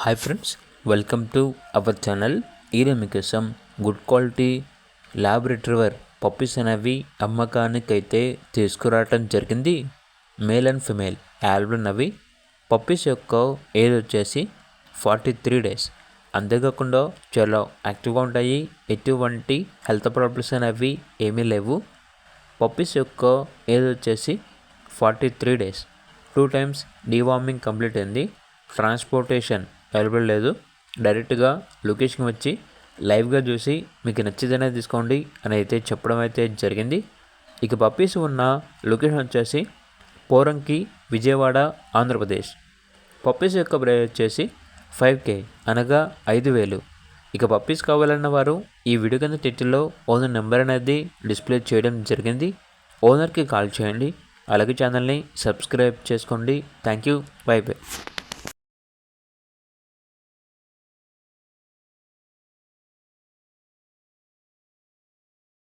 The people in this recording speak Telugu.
Hi friends, welcome to our channel. ఈరోజు మీకోసం good quality lab retriever puppies అనేవి అమ్మకానికైతే తీసుకురావటం జరిగింది. మేల్ అండ్ ఫిమేల్ యాల్బుల్ పప్పీస్ యొక్క ఏజ్ వచ్చేసి 43 days. అంతేకాకుండా చాలా యాక్టివ్గా ఉంటాయి. ఎటువంటి హెల్త్ ప్రాబ్లమ్స్ అనేవి ఏమీ లేవు. పప్పీస్ యొక్క ఏజ్ వచ్చేసి 43 days. 2 times డీవార్మింగ్ కంప్లీట్ అయింది. ట్రాన్స్పోర్టేషన్ అవైలబుల్ లేదు. డైరెక్ట్గా లొకేషన్కి వచ్చి లైవ్గా చూసి మీకు నచ్చితేనే తీసుకోండి అని అయితే చెప్పడం అయితే జరిగింది. ఇక పప్పీస్ ఉన్న లొకేషన్ వచ్చేసి పోరంకి, విజయవాడ, ఆంధ్రప్రదేశ్. పప్పీస్ యొక్క ప్రైస్ వచ్చేసి 5K అనగా 5,000. ఇక పప్పీస్ కావాలన్న వారు ఈ వీడియో కింద టైటిల్లో ఓనర్ నెంబర్ అనేది డిస్ప్లే చేయడం జరిగింది. ఓనర్కి కాల్ చేయండి. అలాగే ఛానల్ని సబ్స్క్రైబ్ చేసుకోండి. Thank you. By by.